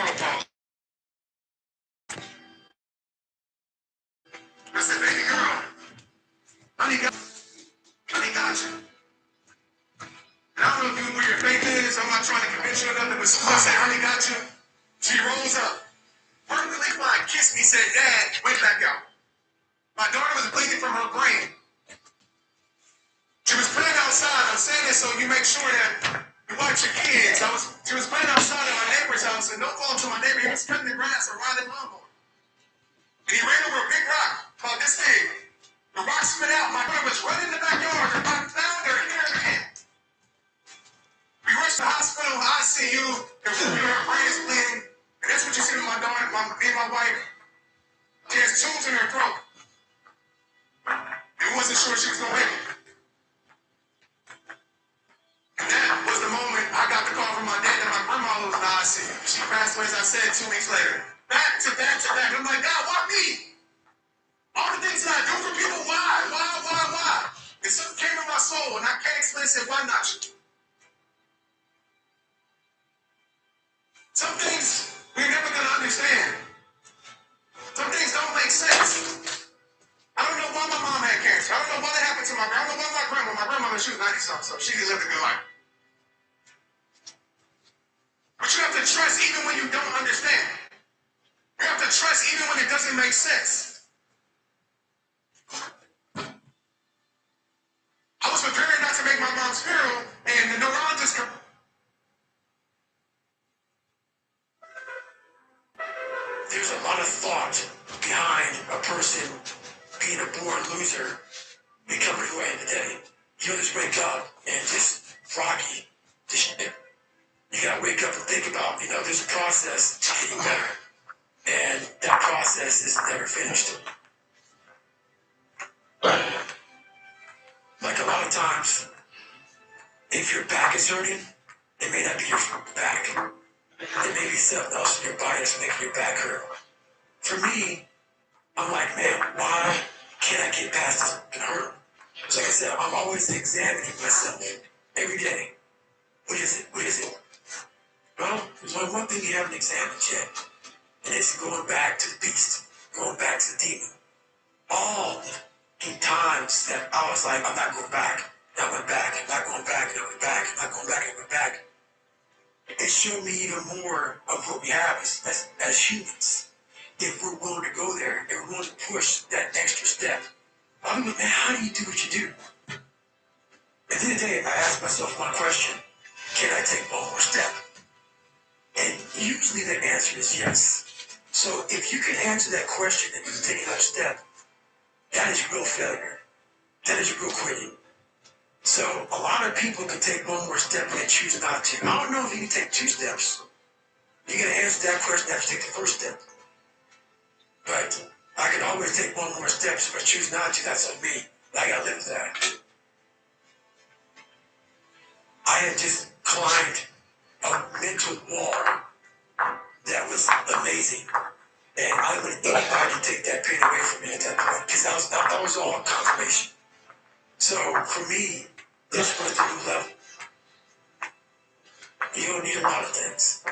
pause. I said, baby girl, honey got you. And I don't know if you where your faith is. I'm not trying to convince you or nothing, but as soon as I said, honey got you, she rolls up. Perfectly fine, kissed me, said, Dad, went back out. My daughter was bleeding from her brain. She was playing outside. I'm saying this so you make sure that you watch your kids. She was playing outside at my neighbor's house, and no fault to my neighbor. He was cutting the grass or riding lawnmower. And he ran over a big rock about this big. The rock spit out. My brother was running in the backyard. And I found her here in her hand. We rushed to the hospital, ICU. Her brain is bleeding. And that's what you see with my daughter, me and my wife. She has tubes in her throat. We wasn't sure she was going to make it. And that was the moment I got the call from my dad that my grandma was in the ICU. She passed away, as I said, 2 weeks later. Back to back to back. I'm like, God, why me? All the things that I do for people, why? And something came in my soul, and I can't explain it. Said, why not you? Some things we're never going to understand. Some things don't make sense. I don't know why my mom had cancer. I don't know what happened to my grandma. I don't know why my grandma. My grandmama, she was 90-something, so she lived a good life. But you have to trust even when you don't understand. You have to trust even when it doesn't make sense. I was preparing not to make my mom's funeral, and the neurologist come. There's a lot of thought behind a person being a born loser, becoming who I am today. You don't just wake up and just froggy the shit. You gotta wake up and think about, there's a process to getting better. And that process is never finished. Like a lot of times, if your back is hurting, it may not be your back. It may be something else in your body that's making your back hurt. For me, I'm like, man, why can't I get past this fucking hurt? Because like I said, I'm always examining myself every day. What is it? Well, there's only one thing you haven't examined yet. And it's going back to the beast, going back to the demon. All the times that I was like, I'm not going back. And I went back. I'm not going back. And I went back. I'm not going back. And I went back. It showed me even more of what we have as humans. If we're willing to go there, if we're willing to push that extra step. I mean, man, how do you do what you do? At the end of the day, I ask myself one question. Can I take one more step? And usually the answer is yes. So if you can answer that question and you can take another step, that is real failure. That is real quitting. So a lot of people can take one more step and choose not to. I don't know if you can take 2 steps. You got to answer that question after you take the first step. But I can always take one more step. So if I choose not to, that's on me. I got to live with that. I had just climbed a mental wall that was amazing. And I don't want anybody to take that pain away from me at that point, because that was all confirmation. So for me, this was the new level. You don't need a lot of things.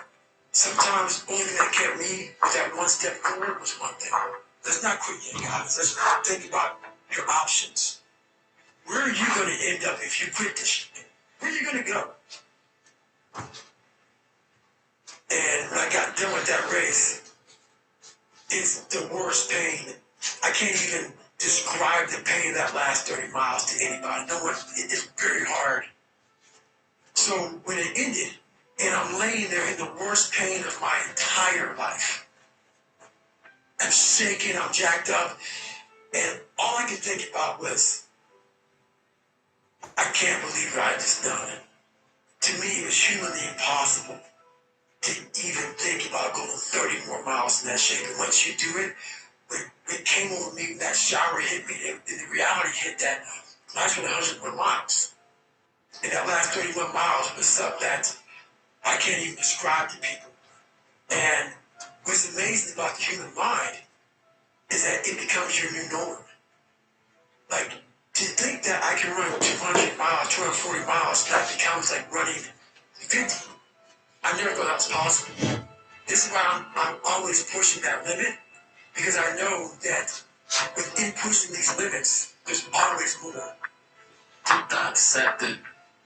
Sometimes the only thing that kept me with that one step forward was one thing. Let's not quit yet, guys. Let's think about your options. Where are you going to end up if you quit this shit? Where are you going to go? And when I got done with that race, it's the worst pain. I can't even describe the pain of that last 30 miles to anybody. No one, it's very hard. So when it ended, and I'm laying there in the worst pain of my entire life, I'm shaking, I'm jacked up, and all I could think about was, I can't believe what I just done. To me, it was humanly impossible to even think about going 30 more miles in that shape. And once you do it, when it came over me, that shower hit me, and the reality hit that last 101 miles. And that last 31 miles was stuff that I can't even describe to people. And what's amazing about the human mind is that it becomes your new norm. Like, to think that I can run 200 miles, 240 miles, that becomes like running 50. I never thought that was possible. This is why I'm always pushing that limit, because I know that within pushing these limits, there's always more. Did that set the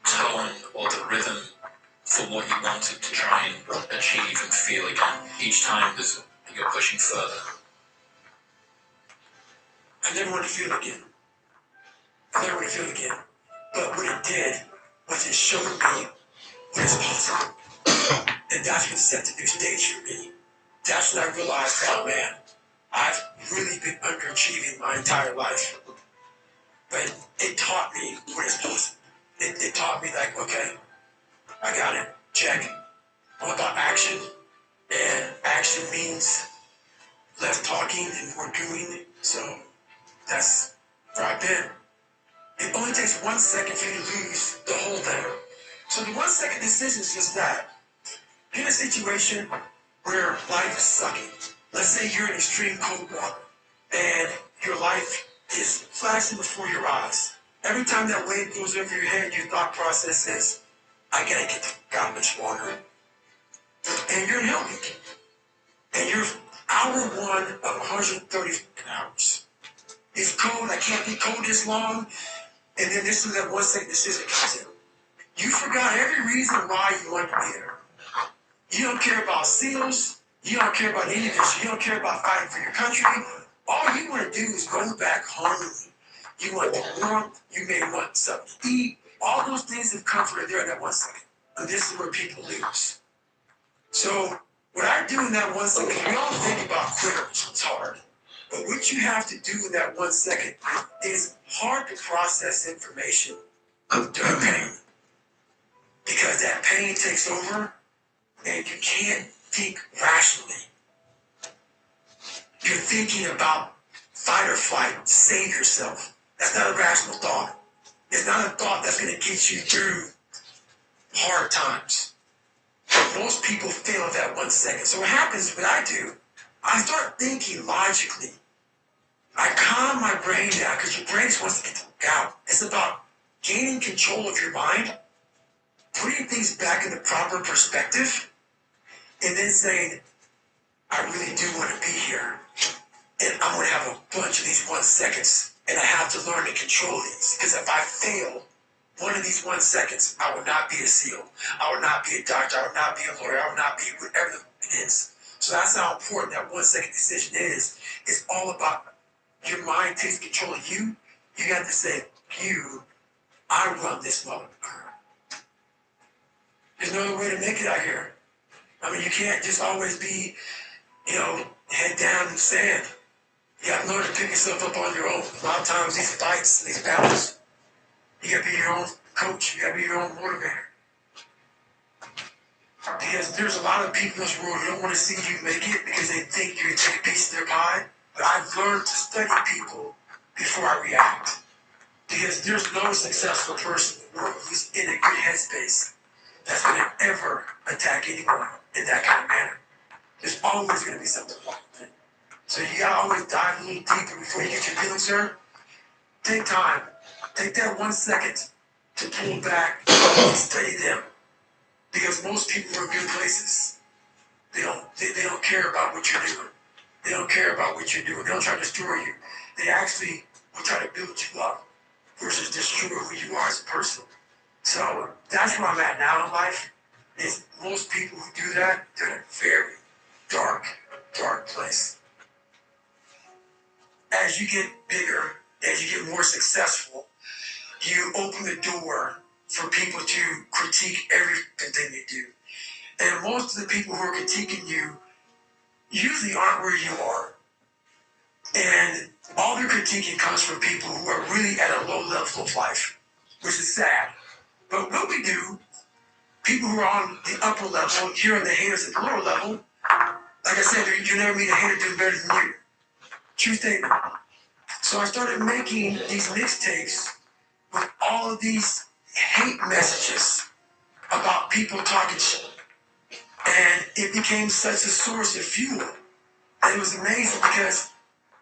tone or the rhythm for what you wanted to try and achieve and feel again each time that you're pushing further? I never want to feel it again. I never want to feel it again. But what it did was it showed me what is possible. And that's what set the new stage for me. That's when I realized, oh man, I've really been underachieving my entire life. But it taught me what is possible. It taught me like, okay, I got it, check. I'm about action, and action means less talking and more doing. So that's where I've been. It only takes 1 second for you to lose the whole thing. So the 1 second decision is just that. In a situation where life is sucking, let's say you're in extreme cold water, and your life is flashing before your eyes. Every time that wave goes over your head, your thought process is, I gotta get the out of this water. And you're in Hell Week. And you're hour 1 of 130 hours. It's cold, I can't be cold this long. And then this is that 1 second decision comes in. You forgot every reason why you want to be there. You don't care about SEALs. You don't care about any of this. You don't care about fighting for your country. All you want to do is go back home. You want the warmth. You may want something to eat. All those things of comfort are there in that 1 second. And this is where people lose. So what I do in that 1 second, we all think about quitters. It's hard. But what you have to do in that 1 second is hard to process information of pain. Because that pain takes over and you can't think rationally. You're thinking about fight or flight, save yourself. That's not a rational thought. It's not a thought that's going to get you through hard times. Most people fail at that 1 second. So what happens, what I do, I start thinking logically. I calm my brain down because your brain just wants to get out. It's about gaining control of your mind, putting things back in the proper perspective, and then saying, I really do want to be here. And I'm going to have a bunch of these 1 seconds. And I have to learn to control these. Because if I fail one of these 1 seconds, I will not be a SEAL. I will not be a doctor. I will not be a lawyer. I will not be whatever it is. So that's how important that 1 second decision is. It's all about your mind takes control of you. You got to say, I run this motherfucker. There's no other way to make it out here. I mean, you can't just always be, head down in the sand. You got to learn to pick yourself up on your own. A lot of times these fights, these battles, you got to be your own coach. You got to be your own motivator. Because there's a lot of people in this world who don't want to see you make it because they think you're going to take a piece of their pie. But I've learned to study people before I react. Because there's no successful person in the world who's in a good headspace that's going to ever attack anyone in that kind of manner. There's always going to be something wrong with it. So you got to always dive a little deeper before you get your feelings hurt. Take time. Take that 1 second to pull back and study them. Because most people are in good places. They don't care about what you're doing. They don't care about what you're doing. They don't try to destroy you. They actually will try to build you up versus destroy who you are as a person. So that's where I'm at now in life. Is most people who do that, they're in a very dark, dark place. As you get bigger, as you get more successful, you open the door for people to critique everything you do. And most of the people who are critiquing you usually aren't where you are. And all the critiquing comes from people who are really at a low level of life, which is sad. But what we do, people who are on the upper level, hearing the haters at the lower level, like I said, you never meet a hater doing better than you. True statement. So I started making these mixtapes with all of these hate messages about people talking shit. And it became such a source of fuel. And it was amazing because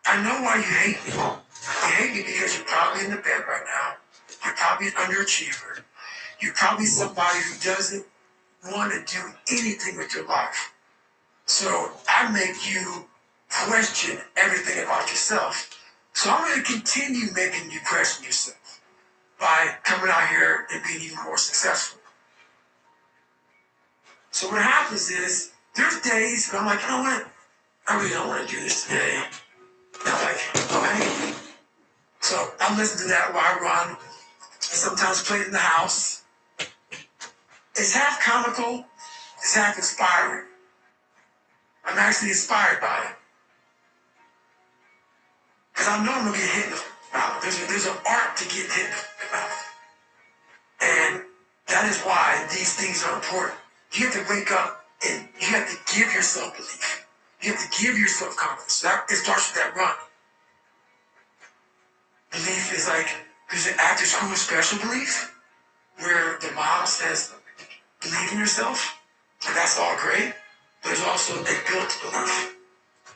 I know why you hate me. You hate me because you're probably in the bed right now. You're probably an underachiever. You're probably somebody who doesn't want to do anything with your life. So I make you question everything about yourself. So I'm going to continue making you question yourself by coming out here and being even more successful. So what happens is, there's days where I'm like, you know what? I really don't want to do this today. And I'm like, okay. So I listen to that while I run, and sometimes play it in the house. It's half comical, it's half inspiring. I'm actually inspired by it. Because I know I'm going to get hit in the mouth. There's an art to get hit in the mouth. And that is why these things are important. You have to wake up and you have to give yourself belief. You have to give yourself confidence. It starts with that run. Belief is like, there's an after school special belief where the mom says, believe in yourself. And that's all great. But there's also a built belief.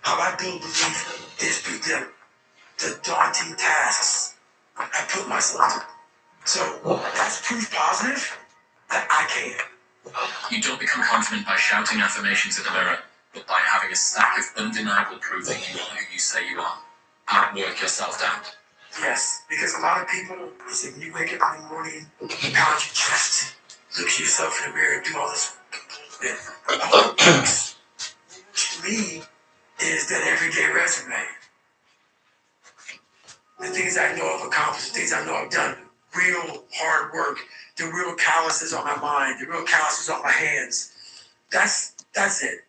How I build belief is through the daunting tasks I put myself through. So that's proof positive that I can. You don't become confident by shouting affirmations in the mirror, but by having a stack of undeniable proof that you are who you say you are. Outwork your self-doubt. Yes, because a lot of people, say when you wake up in the morning, pound your chest, look at yourself in the mirror, do all this. All it takes to me is that everyday resume. The things I know I've accomplished, the things I know I've done, real hard work, the real calluses on my mind, the real calluses on my hands. That's it.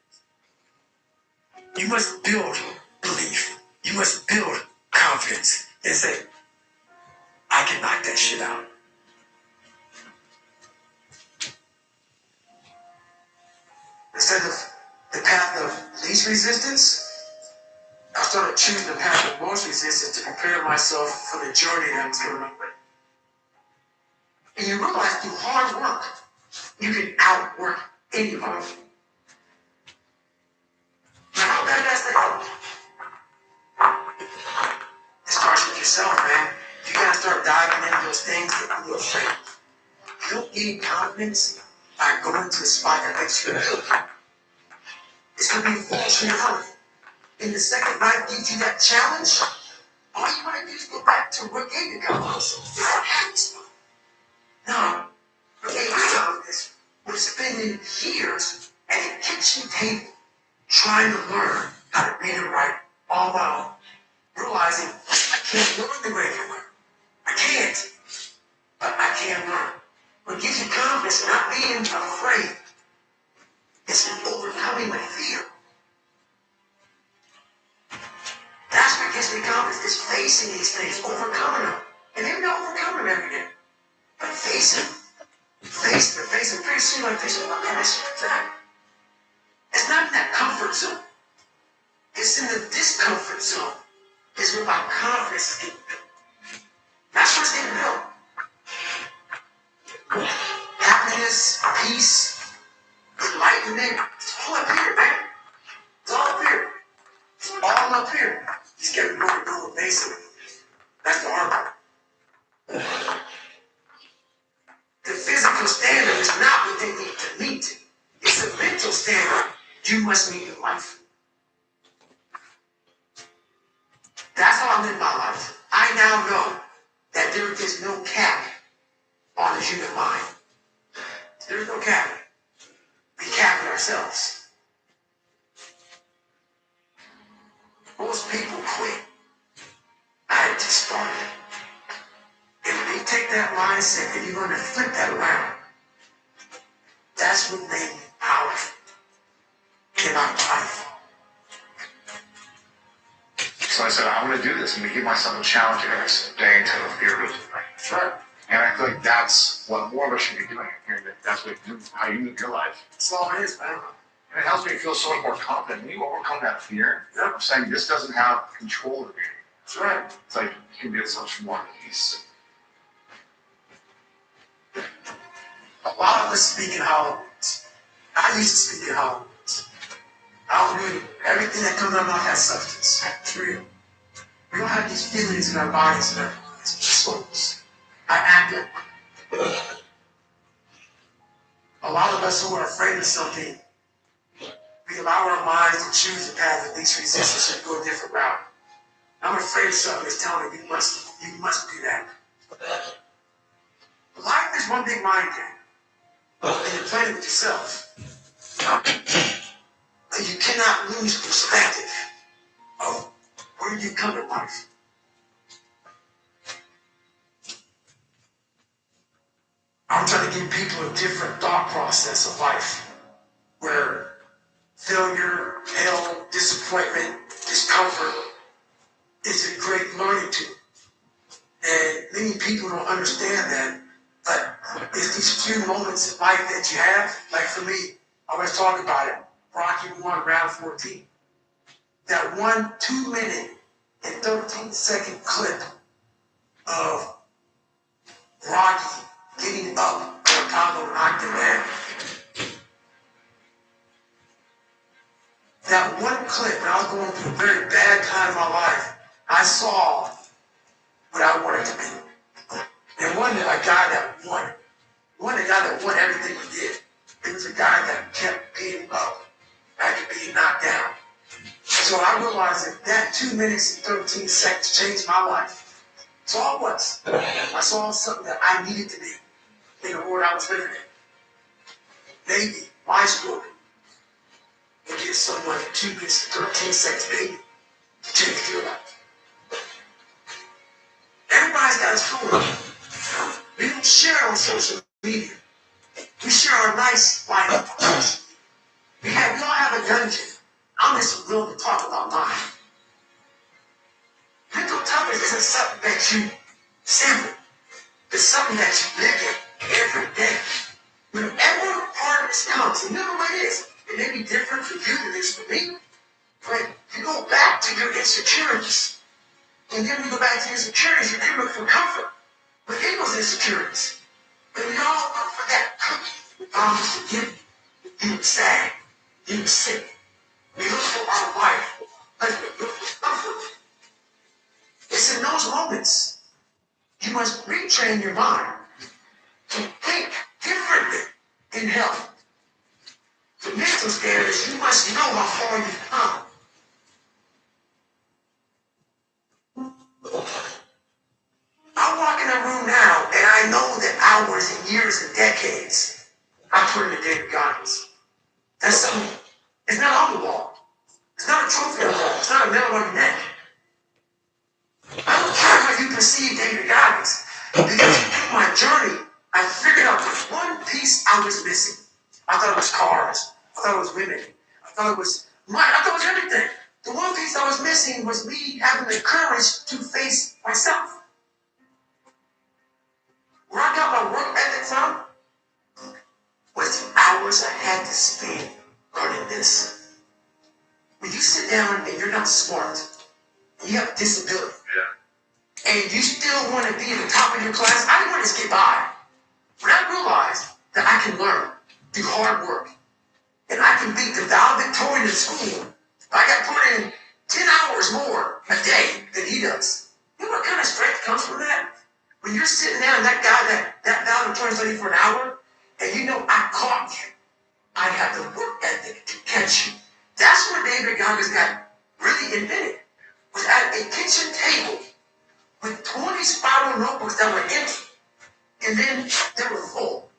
You must build belief. You must build confidence and say, I can knock that shit out. Instead of the path of least resistance, I started choosing the path of most resistance to prepare myself for the journey that was going to be. And you realize through hard work, you can outwork anybody. Now, how bad that's that? It starts with yourself, man. You gotta start diving into those things that you're afraid of. You don't gain confidence by going to a spot that makes you feel good. It's gonna be a false reality. And the second life gives you that challenge, all you want to do is go back to what gave you confidence. It's that happy spot. No, what gave you confidence was spending years at a kitchen table trying to learn how to read and write all my own. Realizing I can't learn the way you learn. I can't, but I can learn. What gives you confidence, not being afraid, is overcoming my fear. That's what gives me confidence, is facing these things, overcoming them. And maybe not overcoming them every day, but face them. Face them. Pretty soon, like this, okay, this is that. It's not in that comfort zone. It's in the discomfort zone. It's where my confidence is getting built. That's where it's getting built. Happiness, peace, enlightenment, it's all up here, man. It's all up here. It's all up here. Just get more and more basic. That's the hard part. The physical standard is not what they need to meet. It's a mental standard you must meet in life. That's how I live my life. I now know that there is no cap on the human mind. There is no cap. We cap it ourselves. Most people quit. I just started. And when they take that mindset and you're going to flip that around, that's what made me powerful in my life. So I said, I want to do this. I'm going to give myself a challenge every single day until the fear goes away. That's right. And I feel like that's what more of us should be doing. That's what how you live your life. That's all it is, man. And it helps me feel so much more confident. When you overcome that fear, Yep. I'm saying this doesn't have control of you. That's right. It's like you can get so much more peace. A lot of us speak in hollows. I used to speak in hollows. I don't really, everything that comes out of my mouth has substance. It's real. We don't have these feelings in our bodies and our minds and souls. I act it. A lot of us who are afraid of something, we We allow our minds to choose the path of least resistance and go a different route. I'm afraid of something that's telling me you must do that. Life is one big mind game. And you're playing with yourself. But you cannot lose perspective of where you come in life. I'm trying to give people a different thought process of life where failure, hell, disappointment, discomfort is a great learning tool. And many people don't understand that. But it's these few moments in life that you have. Like for me, I always talk about it. Rocky won round 14. That 1 2-minute and 13-second clip of Rocky getting up when Apollo knocked him down. That one clip, when I was going through a very bad time in my life, I saw what I wanted to be. And one, a guy that won. A guy that won everything he did. It was a guy that kept being up after being knocked down. So I realized that 2 minutes and 13 seconds changed my life. So all it was. I saw something that I needed to be in the world I was living in. Maybe my story will give someone 2 minutes and 13 seconds, maybe, to change their life. Everybody's got a story. We don't share on social media. We share our nice life. We all have a dungeon. I'm just willing to talk about mine. Mental toughness isn't something that you sample. It's something that you live in every day. Whenever part of this comes, remember what it is. It may be different for you than it is for me, but you go back to your insecurities. And then you go back to your insecurities, you then look for comfort within those insecurities. And we all look for that comfort. God was forgiven. You were sad. You were sick. We look for our wife. But we look for comfort. It's in those moments you must retrain your mind to think differently in health. The mental state is you must know how far you've come. I walk in a room now and I know that hours and years and decades I put into David Goggins. That's something. It's not on the wall. It's not a trophy on the wall. It's not a medal on your neck. I don't care how you perceive David Goggins. Because through my journey, I figured out the one piece I was missing. I thought it was cars. I thought it was women. I thought it was money. I thought it was everything. The one piece I was missing was me having the courage to face myself. Where I got my work ethic from was the hours I had to spend learning this. When you sit down and you're not smart, and you have a disability, and you still want to be at the top of your class, I didn't want to just get by. When I realized that I can learn through hard work, and I can beat the valedictorian in school, I got put in 10 hours more a day than he does. You know what kind of strength comes from that? When you're sitting down, that guy that valedictorian studying for an hour, and you know I caught you. I have the work ethic to catch you. That's where David Goggins got really invented. Was at a kitchen table with 20 spiral notebooks that were empty, and then they were full.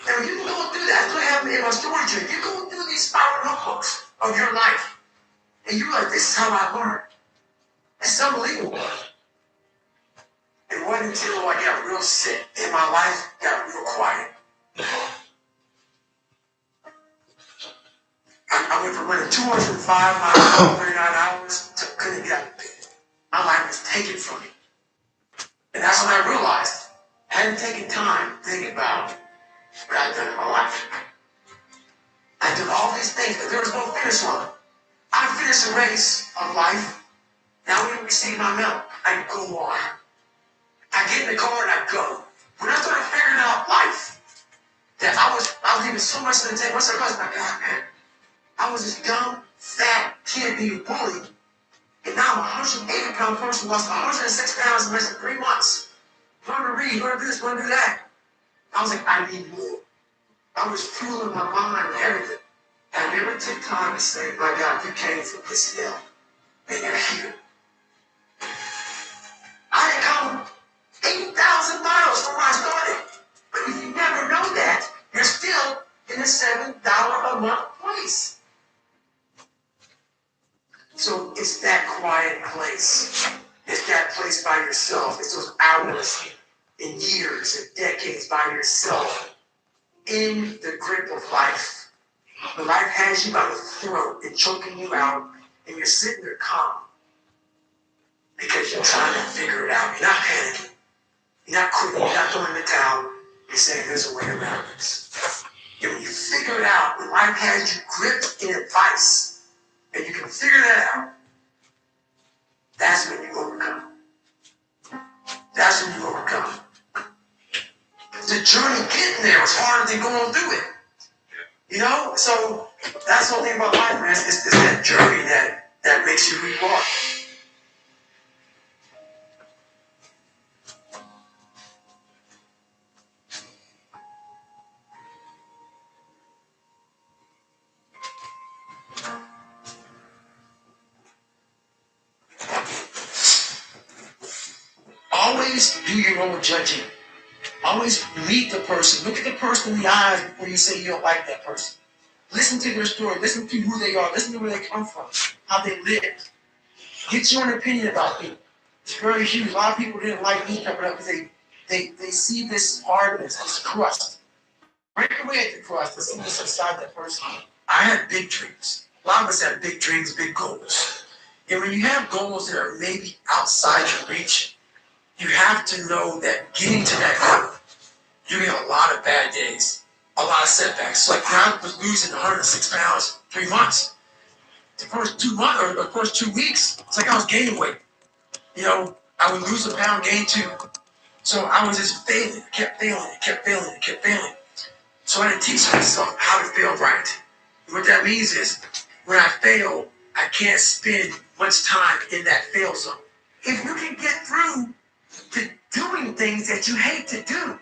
And when you can go through that, that's what happened in my story to you. You go through these spiral notebooks of your life, and you're like, this is how I learned. It's unbelievable. It wasn't until I got real sick in my life, got real quiet. I went from running 205 miles, 39 hours, to couldn't get out of bed. My life was taken from me. And that's when I realized I hadn't taken time thinking about what I'd done in my life. I did all these things, but there was no finish line. I finished the race of life. Now when I receive my medal, I go on. I get in the car and I go. When I started figuring out life, that I was leaving so much to the table. Once I realized, my God, man, I was this dumb, fat kid being bullied. And now I'm a 180-pound person, lost 106 pounds in less than 3 months. Learn to read, learn to do this, learn to do that. I was like, I need more. I was fueling my mind with everything. Have you ever taken time to say, my God, you came from this hill and you're here? I had come 8,000 miles from where I started. But if you never know that, you're still in a $7 a month place. So it's that quiet place. It's that place by yourself. It's those hours and years and decades by yourself in the grip of life. When life has you by the throat and choking you out, and you're sitting there calm because you're trying to figure it out. You're not panicking. You're not quitting. You're not throwing in the towel. You're saying there's a way around this. And when you figure it out, when life has you gripped in a vice, and you can figure that out, that's when you overcome. That's when you overcome. The journey getting there is harder than going through it. You know? So that's the whole thing about life, man. It's that journey that makes you who you are. Always do your own judging. Always meet the person. Look at the person in the eyes before you say you don't like that person. Listen to their story. Listen to who they are. Listen to where they come from. How they live. Get your own opinion about people. It's very huge. A lot of people didn't like me coming up because they see this hardness, this crust. Break away at the crust and see what's inside that person. I had big dreams. A lot of us have big dreams, big goals. And when you have goals that are maybe outside your reach, you have to know that getting to that goal, you get a lot of bad days, a lot of setbacks. Like when I was losing 106 pounds 3 months, the first 2 months or the first 2 weeks, it's like I was gaining weight. You know, I would lose a pound, gain 2. So I was just failing, kept failing. So I had to teach myself how to fail right. And what that means is, when I fail, I can't spend much time in that fail zone. If you can get through to doing things that you hate to do,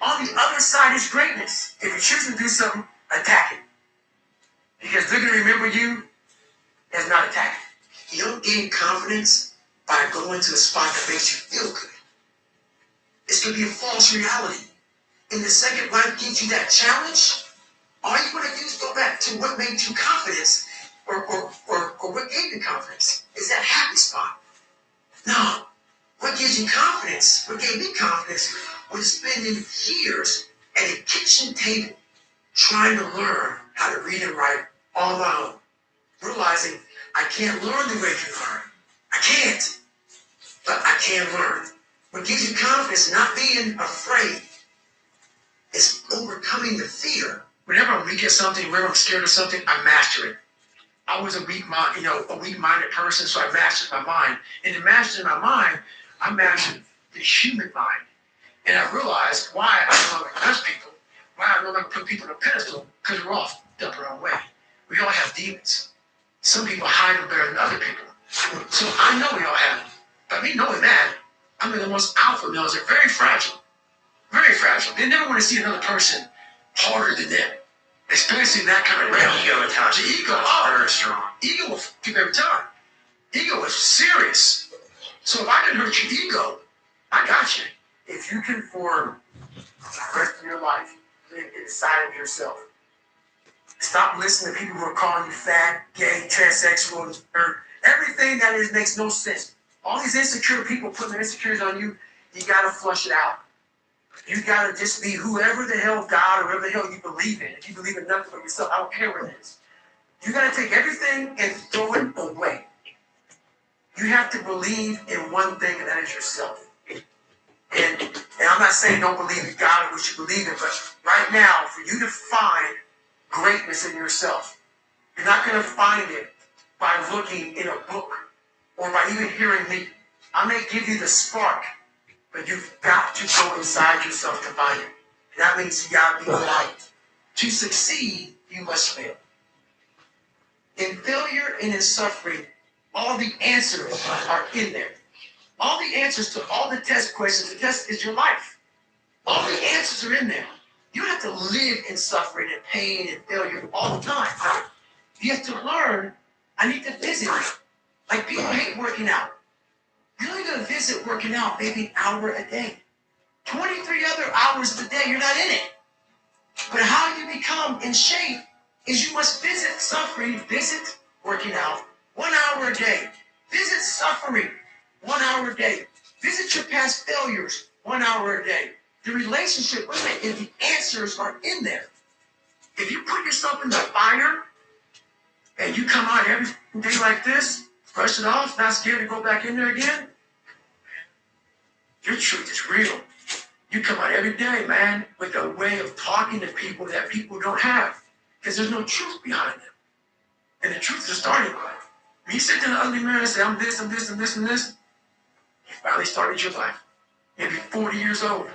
on the other side is greatness. If you choose to do something, attack it. Because they're going to remember you as not attacking. You don't gain confidence by going to a spot that makes you feel good. It's going to be a false reality. And the second life gives you that challenge, all you want to do is go back to what made you confidence or what gave you confidence. Is that happy spot. No. What gives you confidence, what gave me confidence, was spending years at a kitchen table trying to learn how to read and write on my own. Realizing I can't learn the way you learn. I can't. But I can learn. What gives you confidence, not being afraid, is overcoming the fear. Whenever I'm weak at something, whenever I'm scared of something, I master it. I was a weak-minded person, so I mastered my mind. And in mastering my mind, I mastered the human mind. And I realized why I don't like to judge people, why I don't like to put people on a pedestal, because we're all f***ed up our own way. We all have demons. Some people hide them better than other people. So I know we all have them. But me knowing that, I'm the most alpha males. They're very fragile. Very fragile. They never want to see another person harder than them. Especially in that kind of realm. Ego attached. The ego, Very strong. Ego will f*** you every time. Ego is serious. So if I can hurt your ego, I got you. If you can form the rest of your life, live inside of yourself. Stop listening to people who are calling you fat, gay, transsexual, or everything that is makes no sense. All these insecure people putting their insecurities on you, you gotta flush it out. You gotta just be whoever the hell God or whoever the hell you believe in. If you believe in nothing but yourself, I don't care what it is. You gotta take everything and throw it away. You have to believe in one thing, and that is yourself. And I'm not saying don't believe in God or what you believe in, but right now, for you to find greatness in yourself, you're not going to find it by looking in a book or by even hearing me. I may give you the spark, but you've got to go inside yourself to find it. And that means you got to be light. To succeed, you must fail. In failure and in suffering, all the answers are in there. All the answers to all the test questions, the test is your life. All the answers are in there. You have to live in suffering and pain and failure all the time. You have to learn, I need to visit. Like people hate working out. You're only going to visit working out maybe an hour a day. 23 other hours of the day, you're not in it. But how you become in shape is you must visit suffering, visit working out 1 hour a day. Visit suffering 1 hour a day. Visit your past failures 1 hour a day. The relationship with it and the answers are in there. If you put yourself in the fire and you come out every day like this, brush it off, not scared to go back in there again, your truth is real. You come out every day, man, with a way of talking to people that people don't have. Because there's no truth behind them. And the truth is a starting point. When you sit in the ugly mirror and say, I'm this, I'm this, I'm this, and this, you finally started your life. Maybe 40 years old.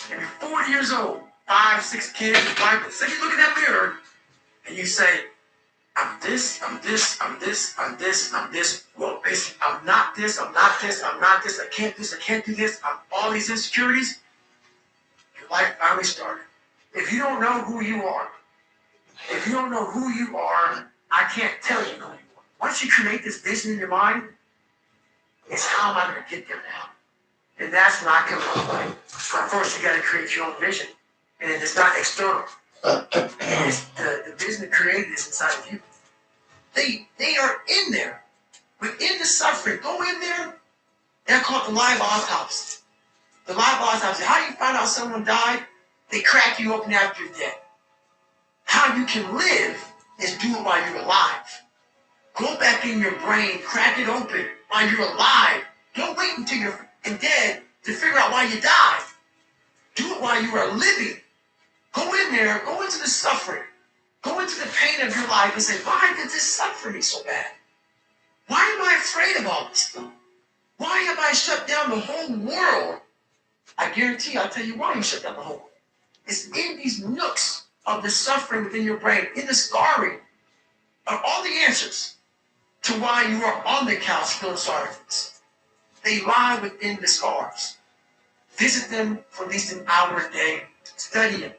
Maybe 40 years old. 5, 6 kids, wife. So you look in that mirror and you say, I'm this, I'm this, I'm this, I'm this, I'm this. Well, basically, I'm not this, I'm not this, I'm not this, I can't do this, I can't do this. I'm all these insecurities. Your life finally started. If you don't know who you are, I can't tell you who you are. Once you create this vision in your mind, it's how am I going to get there now? And that's not going to way. But first, you got to create your own vision. And it's not external. It's the vision created is inside of you. They are in there. Within the suffering. Go in there. They're called the live autopsy. The live autopsy. How you find out someone died? They crack you open after you're dead. How you can live is do it while you're alive. Go back in your brain, crack it open while you're alive. Don't wait until you're dead to figure out why you died. Do it while you are living. Go in there, go into the suffering. Go into the pain of your life and say, why did this suck for me so bad? Why am I afraid of all this stuff? Why have I shut down the whole world? I guarantee I'll tell you why you shut down the whole world. It's in these nooks of the suffering within your brain, in the scarring, are all the answers to why you are on the couch feeling sorry for this. They lie within the scars. Visit them for at least an hour a day. Study them.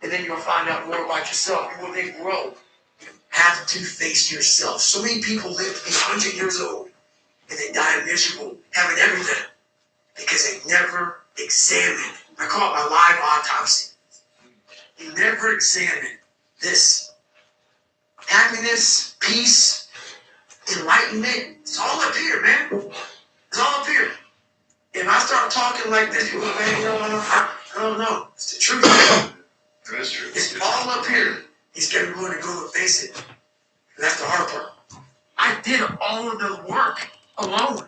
And then you'll find out more about yourself. You will then grow. You have to face yourself. So many people live to be 100 years old and they die miserable, having everything, because they never examined. I call it my live autopsy. You never examined this. Happiness, peace, enlightenment, it's all up here, man. It's all up here. If I start talking like this, people go, man, I don't know. It's the truth. That is true. It's all up here. He's getting willing to go and face it. And that's the hard part. I did all of the work alone.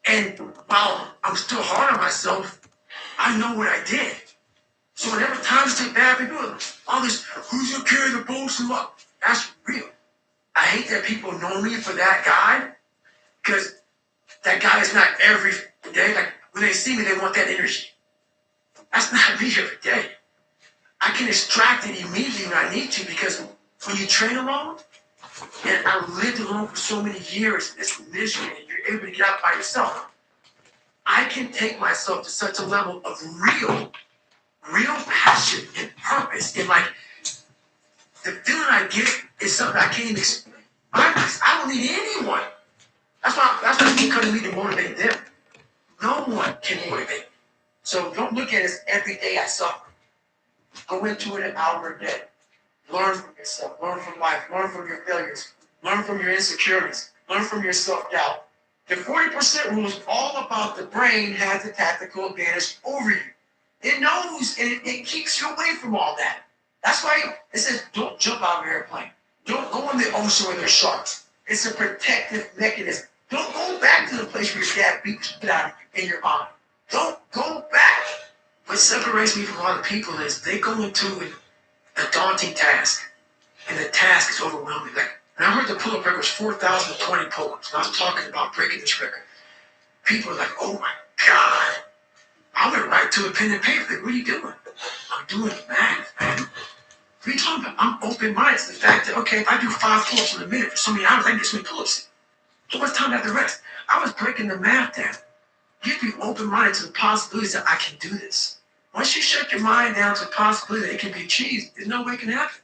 And while I'm still hard on myself, I know what I did. So whenever times get bad, people are all this, who's gonna carry the bullshit up? That's real. I hate that people know me for that guy, because that guy is not every day. Like when they see me, they want that energy. That's not me every day. I can extract it immediately when I need to, because when you train alone, and I lived alone for so many years, it's misery, and you're able to get out by yourself. I can take myself to such a level of real passion and purpose, and like the feeling I get is something I can't even explain. I don't need anyone. That's why people come to me to motivate them. No one can motivate me. So don't look at it as every day I suffer. Go into it an hour a day. Learn from yourself. Learn from life. Learn from your failures. Learn from your insecurities. Learn from your self-doubt. The 40% rule is all about the brain has a tactical advantage over you. It knows, and it keeps you away from all that. That's why it says don't jump out of an airplane. Don't go in the ocean where there's sharks. It's a protective mechanism. Don't go back to the place where your dad beat you down in your mind. Don't go back. What separates me from other people is they go into a daunting task, and the task is overwhelming. Like, when I heard the pull-up record was 4,020 pull-ups, and I was talking about breaking this record. People are like, oh my God. I went right to a pen and paper. Like, what are you doing? I'm doing math, man. What are you talking about? I'm open-minded to the fact that, okay, if I do 5 pull-ups in a minute for so many hours, I can get so many pull-ups. So much time to have to rest. I was breaking the math down. You have to be open-minded to the possibilities that I can do this. Once you shut your mind down to the possibility that it can be achieved, there's no way it can happen.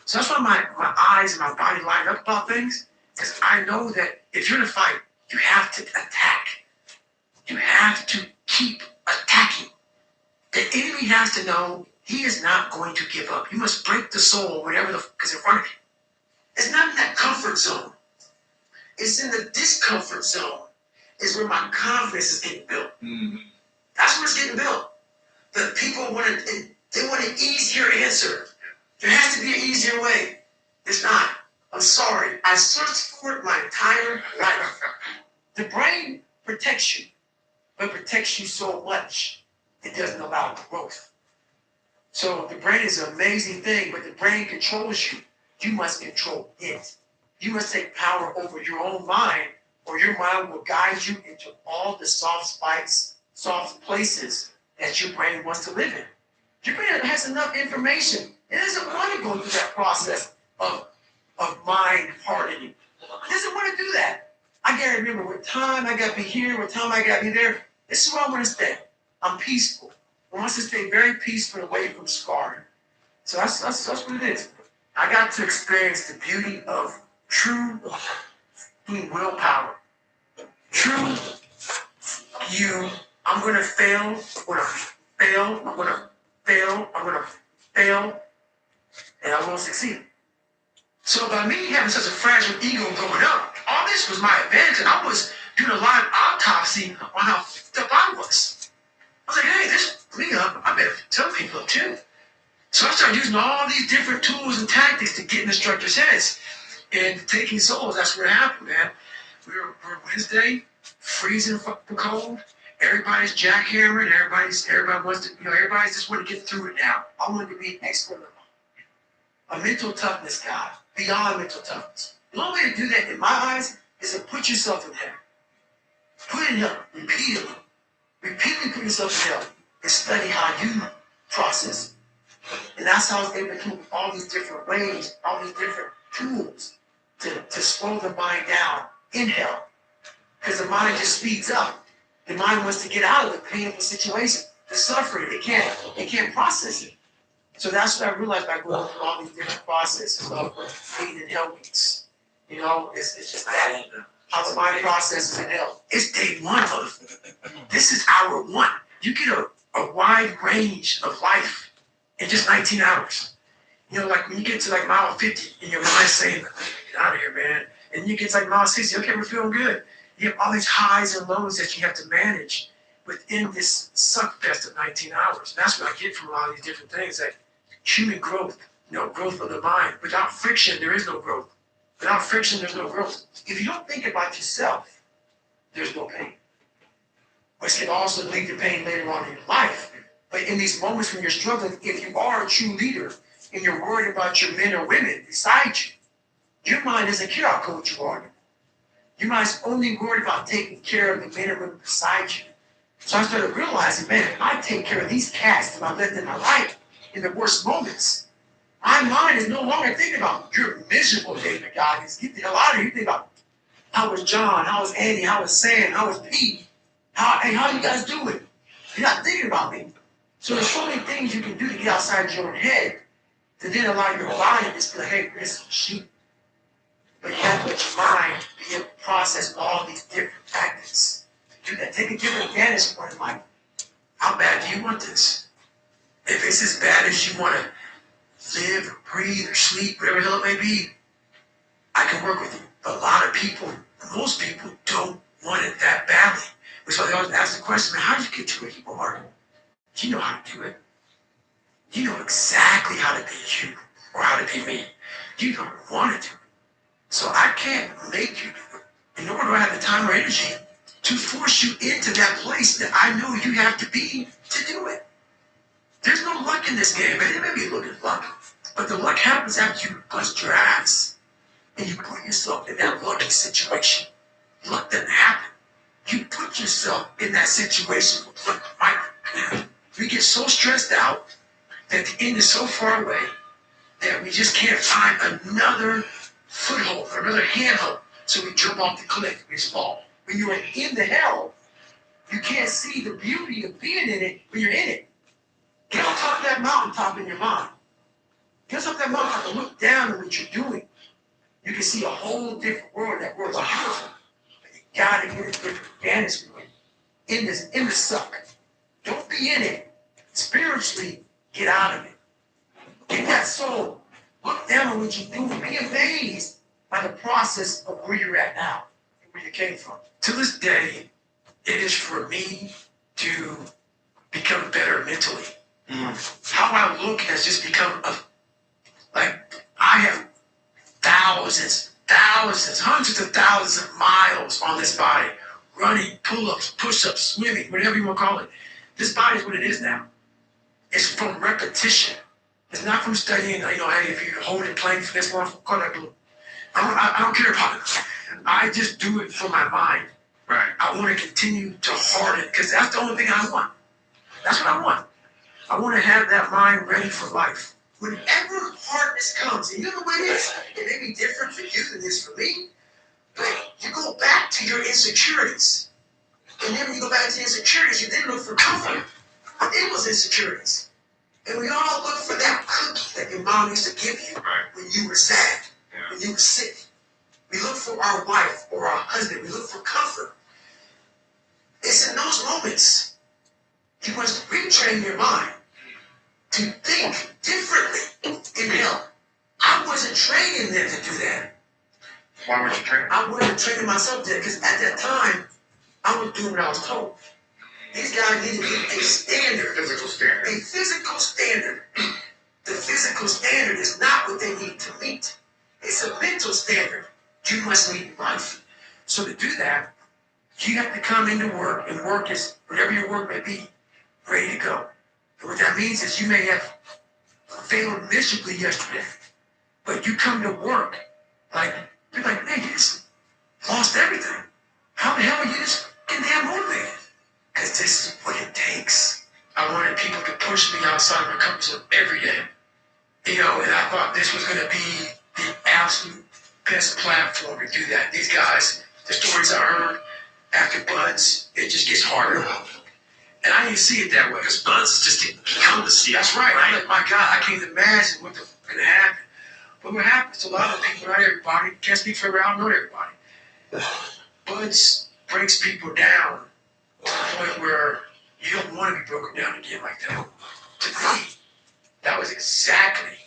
So that's why my eyes and my body line up about things, because I know that if you're in a fight, you have to attack. You have to keep attacking. The enemy has to know he is not going to give up. You must break the soul, whatever the fuck is in front of you. It's not in that comfort zone. It's in the discomfort zone. Is where my confidence is getting built. Mm-hmm. That's where it's getting built. The people want an easier answer. There has to be an easier way. It's not. I'm sorry. I searched for it my entire life. The brain protects you, but protects you so much it doesn't allow growth. So the brain is an amazing thing, but the brain controls you. You must control it. You must take power over your own mind, or your mind will guide you into all the soft places that your brain wants to live in. Your brain has enough information. It doesn't want to go through that process of mind hardening. It doesn't want to do that. I gotta remember what time I gotta be here, what time I gotta be there. This is where I want to stay. I'm peaceful. I want to stay very peaceful away from scarring. So that's what it is. I got to experience the beauty of true willpower. True you. I'm gonna fail. I'm gonna fail. I'm gonna fail. I'm gonna fail. And I will succeed. So by me having such a fragile ego going up, all this was my advantage. And I was doing a live autopsy on how f***ed up I was. I was like, hey, this me up. I better tell people up too. So I started using all these different tools and tactics to get in instructors' heads. And taking souls, that's what happened, man. We're Wednesday, freezing fucking cold. Everybody's jackhammering. Everybody wants to, everybody's just want to get through it now. I want to be an expert. A mental toughness guy, beyond mental toughness. The only way to do that, in my eyes, is to put yourself in hell. Put it in hell, repeatedly. Repeatedly put yourself in hell and study how you process. And that's how I was able to do all these different ways, all these different tools to slow the mind down in hell. Because the mind just speeds up. The mind wants to get out of the painful situation, the suffering. It can't process it. So that's what I realized by going through all these different processes of being in hell weeks. It's just that. How the mind processes in hell. It's day one, motherfucker. This is hour one. You get a wide range of life in just 19 hours. Like when you get to like mile 50 and your mind's saying, get out of here, man. And you get to like mile 60, okay, we're feeling good. You have all these highs and lows that you have to manage within this suck fest of 19 hours. And that's what I get from a lot of these different things. That human growth, growth of the mind. Without friction, there is no growth. Without friction, there's no growth. If you don't think about yourself, there's no pain. Which can also lead to pain later on in your life. But in these moments when you're struggling, if you are a true leader and you're worried about your men or women beside you, your mind doesn't care how cold you are. Your mind's only worried about taking care of the men or women beside you. So I started realizing, man, if I take care of these cats that I left in my life in the worst moments, my mind is no longer thinking about, you're miserable, David Goggins. Get the hell out of here. You think about, how was John? How was Andy? How was Sam? How was Pete? How you guys doing? You're not thinking about me. So there's so many things you can do to get outside your own head to then allow your body to just be like, hey, this is shit. But you have to let your mind be able to process all these different tactics. Do that. Take a different advantage point in life. How bad do you want this? If it's as bad as you want to live or breathe or sleep, whatever the hell it may be, I can work with you. But a lot of people, most people, don't want it that badly. Which is why they always ask the question, man, how did you get to where you are? You know how to do it. You know exactly how to be you or how to be me. You don't want to do it. So I can't make you do it. Nor do I have the time or energy to force you into that place that I know you have to be to do it. There's no luck in this game, man. There may be a little bit of luck, but the luck happens after you bust your ass and you put yourself in that lucky situation. Luck doesn't happen. You put yourself in that situation with luck might happen. We get so stressed out that the end is so far away that we just can't find another foothold or another handhold. So we jump off the cliff, we just fall. When you're in the hell, you can't see the beauty of being in it when you're in it. Get on top of that mountaintop in your mind. Get on top of that mountaintop and look down at what you're doing. You can see a whole different world. That world's beautiful. But you gotta get a different vantage point in the suck. Don't be in it. Spiritually, get out of it. Get that soul. Look down on what you're doing. Be amazed by the process of where you're at now and where you came from. To this day, it is for me to become better mentally. How I look has just become I have thousands, hundreds of thousands of miles on this body. Running, pull-ups, push-ups, swimming, whatever you want to call it. This body is what it is now. It's from repetition. It's not from studying, hey, if you're holding plank for this long, call that blue. I don't care about it. I just do it for my mind. Right. I want to continue to harden, because that's the only thing I want. That's what I want. I want to have that mind ready for life. Whenever hardness comes, and you know what it is? It may be different for you than it is for me, but you go back to your insecurities. And then when you go back to your insecurities, you then look for comfort. It was insecurities. And we all look for that cookie that your mom used to give you when you were sad, when you were sick. We look for our wife or our husband. We look for comfort. It's in those moments you must retrain your mind to think differently in him. I wasn't training them to do that. Why weren't you training? I wasn't training myself to, because at that time, I was doing what I was told. These guys needed to get a standard. Physical standard. A physical standard. The physical standard is not what they need to meet. It's a mental standard you must meet in life. So to do that, you have to come into work, and work is, whatever your work may be, ready to go. And what that means is you may have failed miserably yesterday, but you come to work you're like, man, you just lost everything. How the hell are you just getting damn motivated? Because this is what it takes. I wanted people to push me outside of my comfort zone every day. And I thought this was going to be the absolute best platform to do that. These guys, the stories I heard after Buds, it just gets harder. And I didn't see it that way, because Buds just didn't come to see. That's right. I'm like, my God, I can't imagine what the fuck going to happen. But what happens to a lot of people, not everybody, can't speak for everybody, I don't know everybody. Buds breaks people down to the point where you don't want to be broken down again like that. To me, that was exactly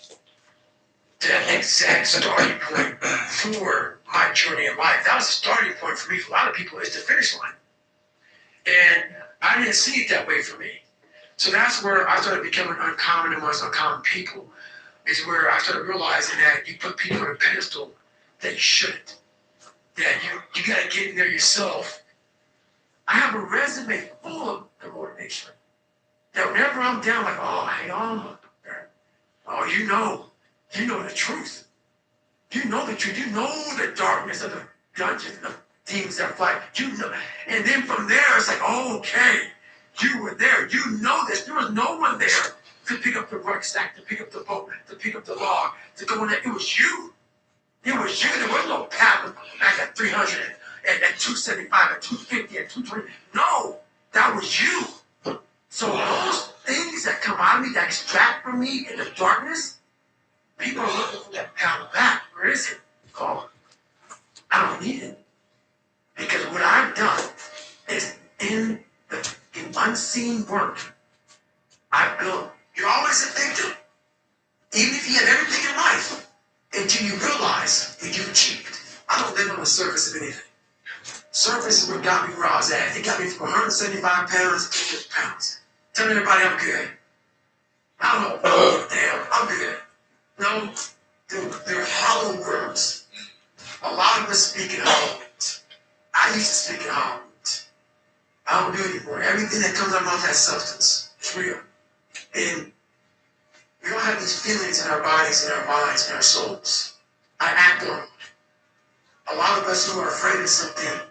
the exact starting point for my journey in life. That was the starting point for me. For a lot of people, is the finish line. And I didn't see it that way for me. So that's where I started becoming uncommon amongst uncommon people, is where I started realizing that you put people on a pedestal that you shouldn't. That you got to get in there yourself. I have a resume full of the motivation. That whenever I'm down, like, oh, hang on. Oh, you know the truth. You know the truth. You know the darkness of the dungeon, the demons that fight. You know. And then from there, it's like, oh, okay, you were there. You know this. There was no one there to pick up the rucksack, to pick up the boat, to pick up the log, to go in there. It was you. It was you. There was no paddle back at 300 and at 275 and 250 and 220. No, that was you. So those things that come out of me, that extract from me in the darkness, people are looking for that paddle back. Where is it? Oh, I don't need it. Because what I've done is in unseen work, I built. You're always a victim. Even if you have everything in life, until you realize what you've achieved. I don't live on the surface of anything. Surface is what got me where I was at. It got me from 175 pounds to 50 pounds. Telling everybody I'm good. I don't know. Damn, I'm good. No, they're hollow words. A lot of us speak in hollow words. I used to speak in hollow words. I don't do it anymore. Everything that comes out of my mouth has substance. It's real. And we don't have these feelings in our bodies, in our minds, in our souls. I act on them. A lot of us who are afraid of something,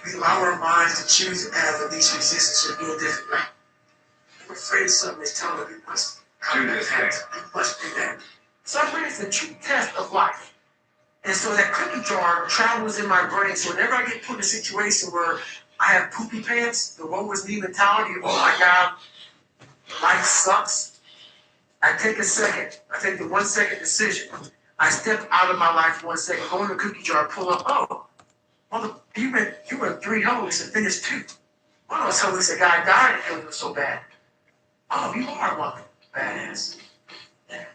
we allow our minds to choose the path of least resistance or do it differently. We're afraid of something that's telling us we must do this thing. We must do that. Suffering is the true test of life. And so that cookie jar travels in my brain. So whenever I get put in a situation where I have poopy pants, the woe is me mentality, oh my God, Life sucks. I take a second. I take the 1 second decision. I step out of my life 1 second, go in the cookie jar, pull up. Oh, you went 3 hell weeks and finished 2. One of those hell weeks, a guy died and it was so bad. Oh, you are one badass.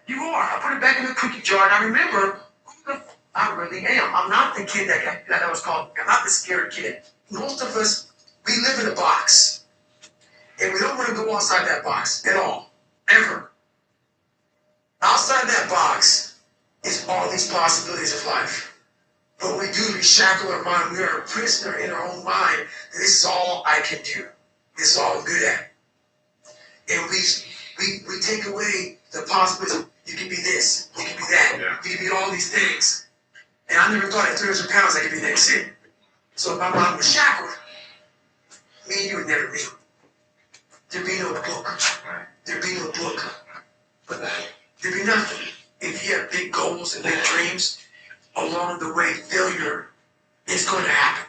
You are. I put it back in the cookie jar, and I remember who I really am. I'm not the kid that was called. I'm not the scared kid. Most of us, we live in a box, and we don't want to go outside that box at all, ever. Outside that box is all these possibilities of life. But we do, we shackle our mind. We are a prisoner in our own mind. And this is all I can do. This is all I'm good at. And we take away the possibility. You can be this, you can be that, you can be all these things. And I never thought at 300 pounds I could be that shit. So if my mind was shackled, me and you would never meet. There'd be no book. There'd be no book. But there'd be nothing. If you have big goals and big dreams, along the way, failure is going to happen.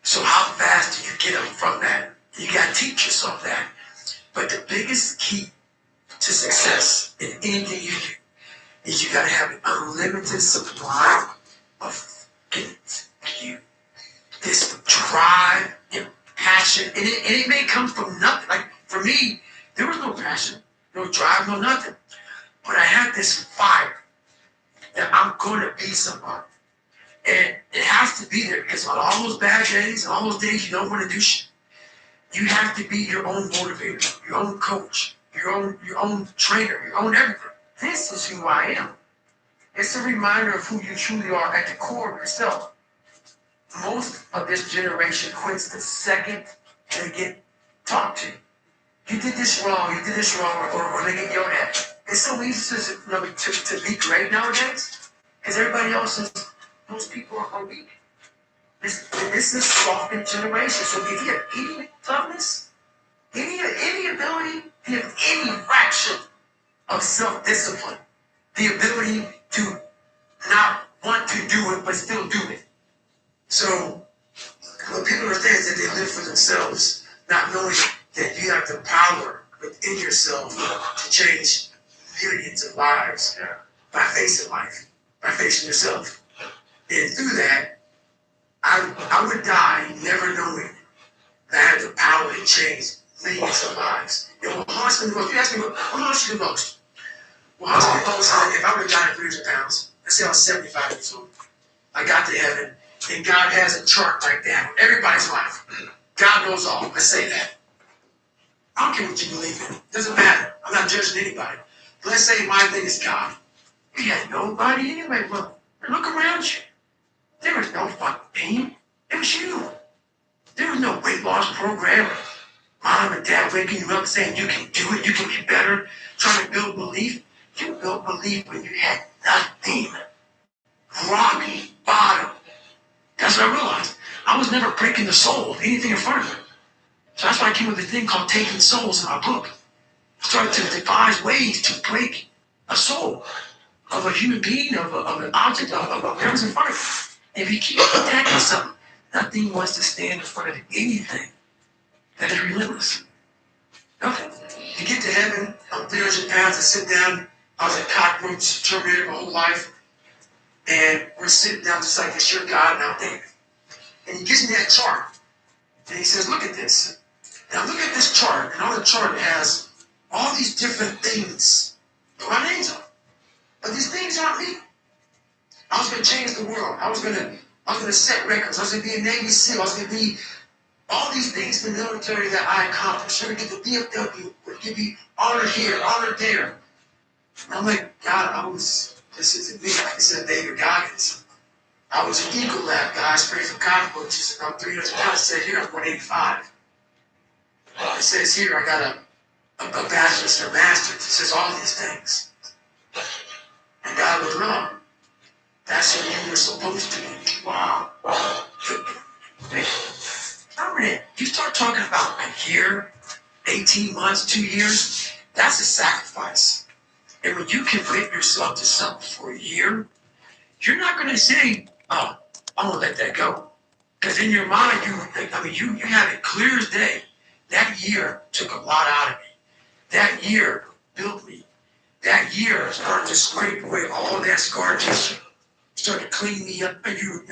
So how fast do you get up from that? You got to teach yourself that. But the biggest key to success in anything you do is you got to have an unlimited supply of you. This drive and passion, and it may come from nothing. Like for me, there was no passion, no drive, no nothing. But I had this fire that I'm going to be somebody. And it has to be there because on all those bad days, and all those days you don't want to do shit, you have to be your own motivator, your own coach, your own trainer, your own everything. This is who I am. It's a reminder of who you truly are at the core of yourself. Most of this generation quits the second they get talked to. You did this wrong, or they get yelled at. It's so easy to be great nowadays because everybody else is, most people are weak. This is a softened generation. So if you have any toughness, any ability, if you have any fraction of self-discipline, the ability to not want to do it but still do it. So what people understand is that they live for themselves, not knowing that you have the power within yourself to change millions of lives by facing life, by facing yourself. And through that, I would die never knowing that I had the power to change millions of lives. And what haunts me the most, you ask me what haunts you the most? What haunts me the most is if I would have died at 300 pounds, let's say I was 75 years old, I got to heaven, and God has a chart like that of everybody's life. God knows all. Let's say that. I don't care what you believe in. It doesn't matter. I'm not judging anybody. But let's say my thing is God. You had nobody anyway. Look around you. There was no fucking pain. It was you. There was no weight loss program. Mom and dad waking you up saying you can do it, you can be better, trying to build belief. You built belief when you had nothing. Rock bottom. That's what I realized. I was never breaking the soul of anything in front of me. So that's why I came with a thing called Taking Souls in my book. I started to devise ways to break a soul of a human being, of an object, of whatever's in front of you. If you keep attacking something, nothing wants to stand in front of anything that is relentless. Nothing. You get to heaven, I'm 300 pounds, I sit down, I was a cockroach, Terminator my whole life, and we're sitting down just like this, you're God and I'm David. And he gives me that chart, and he says, look at this. Now look at this chart, and on the chart it has all these different things. Put my names on. But these things aren't me. I was going to change the world. I was going to set records. I was going to be a Navy SEAL. I was going to be all these things in the military that I accomplished. I would get the DFW, would give me honor here, honor there. And I'm like, God, this isn't me. Like I said, David Goggins. I was an Eagle Lab guy. I sprayed for cockroaches. I'm 300 pounds. It said here, I'm 185. It says here, I got a bachelor's and a master's. It says all these things. And God was wrong. That's what you were supposed to be. Wow. You start talking about a year, 18 months, 2 years, that's a sacrifice. And when you commit yourself to something for a year, you're not going to say, oh, I'm going to let that go. Because in your mind, you have it clear as day. That year took a lot out of me. That year built me. That year started to scrape away all that scar tissue. Started to clean me up. And you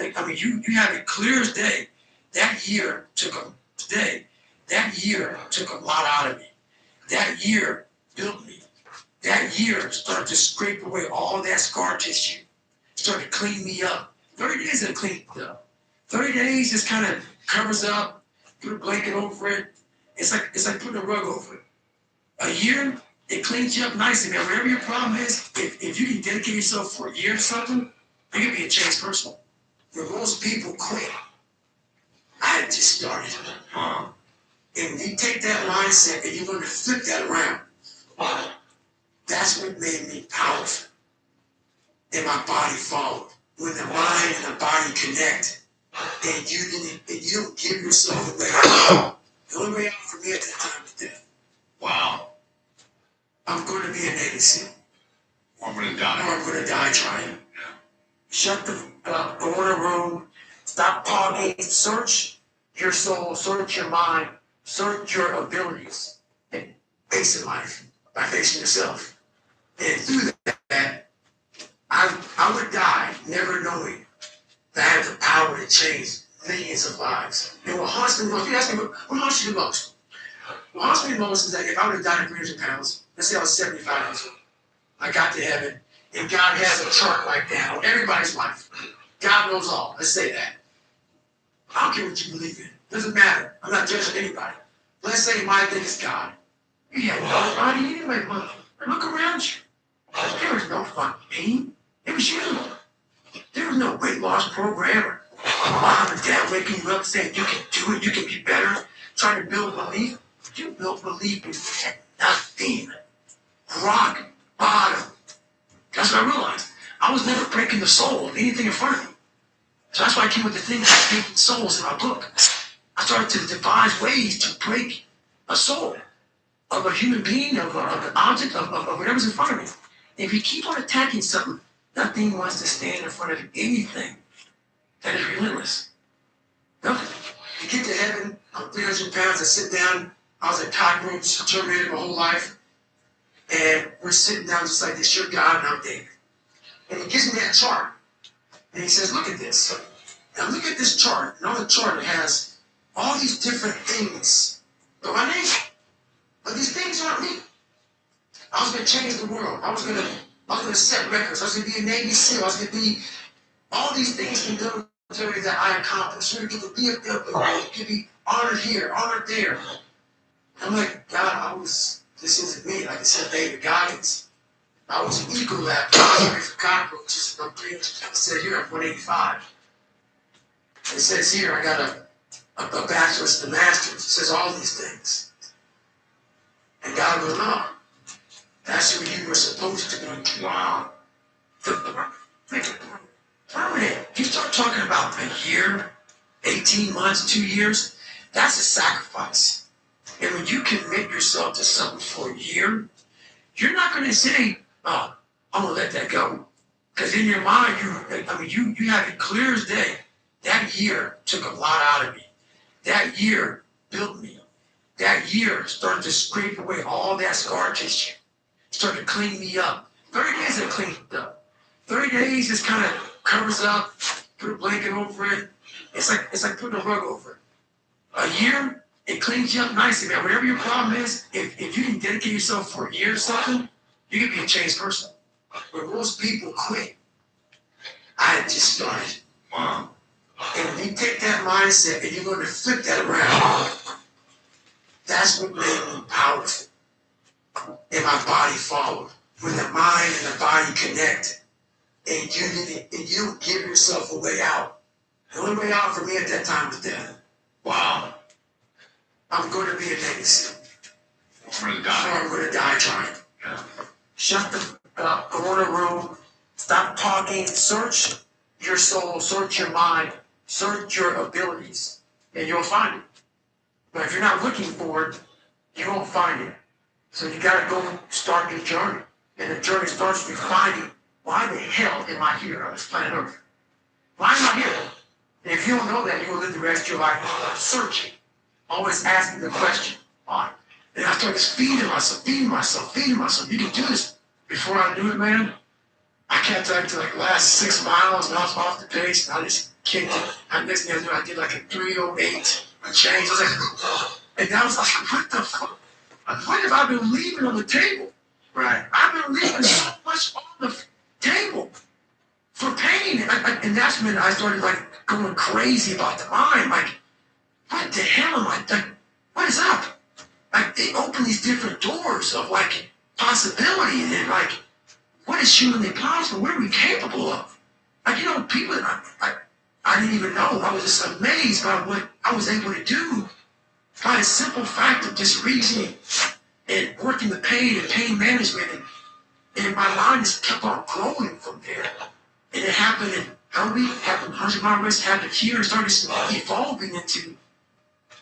have it clear as day. That year took a lot out of me. That year built me. That year started to scrape away all that scar tissue. Started to clean me up. 30 days it cleaned up. 30 days just kind of covers up, put a blanket over it. It's like putting a rug over it. A year, it cleans you up nicely, man. Whatever your problem is, if you can dedicate yourself for a year or something, you can be a changed person. Where most people quit. I had just started. And you take that mindset and you learn to flip that around. That's what made me powerful. And my body followed. When the mind and the body connect, and you don't give yourself away. The only way out for me at that time was death. Wow. I'm going to be a Navy SEAL. Or I'm going to die. Or I'm going to die trying. Shut the up, go in a room, stop talking, search your soul, search your mind, search your abilities, and face in life by facing yourself. And through that, I would die never knowing that I had the power to change millions of lives. And what haunts me most, you ask me, what haunts you the most? What haunts me the most is that if I would have died at 300 pounds, let's say I was 75 years old, I got to heaven, and God has a chart like that on everybody's life. God knows all. Let's say that. I don't care what you believe in. Doesn't matter. I'm not judging anybody. Let's say my thing is God. You have nobody anyway, mother. Look around you. There was no fucking pain. It was you. There was no weight loss program or mom and dad waking you up saying you can do it, you can be better, trying to build belief. You built belief in nothing. Rock bottom. That's what I realized. I was never breaking the soul of anything in front of me. So that's why I came with the thing of breaking souls in my book. I started to devise ways to break a soul of a human being, of an object, of whatever's in front of me. If you keep on attacking something, nothing wants to stand in front of anything that is relentless. Nothing. You get to heaven, I'm 300 pounds, I sit down, I was a cockroach, terminated my whole life, and we're sitting down just like this, you're God and I'm David. And he gives me that chart, and he says, look at this. Now look at this chart, and on the chart it has all these different things, but my name. But these things aren't me. I was going to change the world. I was going to set records. I was going to be a Navy SEAL. I was going to be all these things in the military that I accomplished. So to get the VFW, to be honored here, honored there. I'm like, God, this isn't me. Like I said, David Goggins. I was an eagle lab. I was for cockroaches. I'm 300. I said, here, I'm 185. It says here, I got a bachelor's and a master's. It says all these things. And God goes, no. That's who you were supposed to be. Wow. Permanent. You start talking about a year, 18 months, 2 years, that's a sacrifice. And when you commit yourself to something for a year, you're not going to say, oh, I'm going to let that go. Because in your mind, you have it clear as day. That year took a lot out of me. That year built me. That year started to scrape away all that scar tissue. Started to clean me up. 30 days it cleaned up. 30 days just kind of covers up, put a blanket over it. It's like putting a rug over it. A year, it cleans you up nicely, man. Whatever your problem is, if you can dedicate yourself for a year or something, you can be a changed person. But most people quit. I had just started. And you take that mindset and you learn to flip that around. That's what made me powerful. And my body followed. When the mind and the body connect, and you don't give yourself a way out. The only way out for me at that time was death. Wow. I'm going to be a Navy SEAL. I'm going to die. Or I'm going to die trying. Yeah. Shut the up, go in a room, stop talking, search your soul, search your mind, search your abilities, and you'll find it. But if you're not looking for it, you won't find it. So you got to go start your journey. And the journey starts with finding, why the hell am I here on this planet Earth? Why am I here? And if you don't know that, you will live the rest of your life searching, always asking the question, why? And I started feeding myself. You can do this. Before I knew it, man, I kept up to like the last 6 miles, and I was off the pace, and I just kicked it. And next thing I knew, I did like a 3:08, a change. I was like, and I was like, what the fuck? What have I been leaving on the table? Right. I've been leaving so much on the table for pain. And that's when I started like going crazy about the mind. Like, what the hell am I, like, what is up? Like, they open these different doors of like possibility, and then like, what is humanly possible? What are we capable of? Like, you know, people that I didn't even know. I was just amazed by what I was able to do by the simple fact of just reasoning and working with pain and pain management. And my line just kept on growing from there. And it happened in Helby, happened 100 Mile Race, happened here, and started evolving into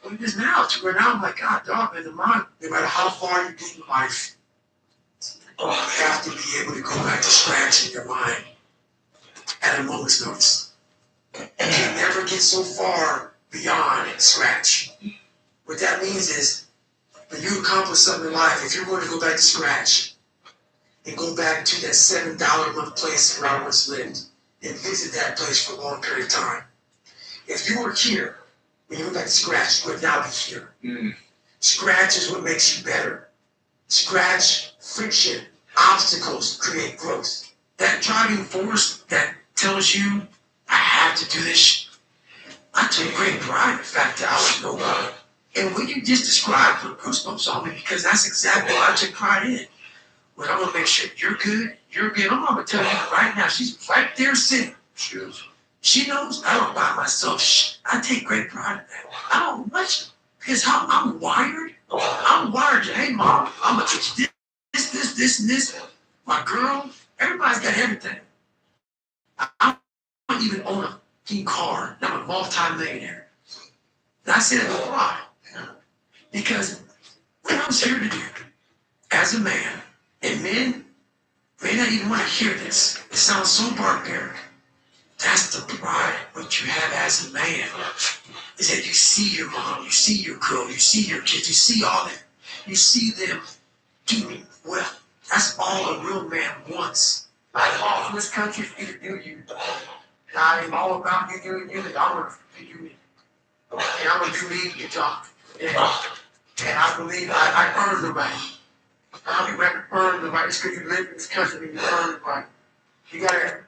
what it is now, to where now I'm like, God, dog, man, the mind, no matter how far you get in life, you have to be able to go back to scratch in your mind at a moment's notice. You can never get so far beyond scratch. What that means is, when you accomplish something in life, if you're going to go back to scratch and go back to that $7 a month place where I once lived and visit that place for a long period of time, if you were here when you went back to scratch, you would now be here. Scratch is what makes you better. Scratch, friction, obstacles create growth. That driving force that tells you, I have to do this. I take great pride in the fact that I was nobody. And what you just described put goosebumps on me, because that's exactly what I took pride in. When I'm going to make sure you're good. I'm going to tell you right now, she's right there sitting. She knows I don't buy myself shit. I take great pride in that. I don't much, because how I'm wired. I'm wired to, hey, mom, I'm going to teach this, and this. My girl, everybody's got everything. I don't even own a fucking car. I'm a multi-millionaire. And I say that with pride. Because what I was here to do, as a man, and men may not even want to hear this. It sounds so barbaric. That's the pride what you have as a man. Is that you see your mom, you see your girl, you see your kids, you see all that. You see them doing well. That's all a real man wants. I'm all in this country for you to do you. And I am all about you doing you, and I'm going to do me. And I'm going to do me, you talk. And I believe I earned the right. I don't even have to earn the right. It's because you live in this country and you earn the right. You gotta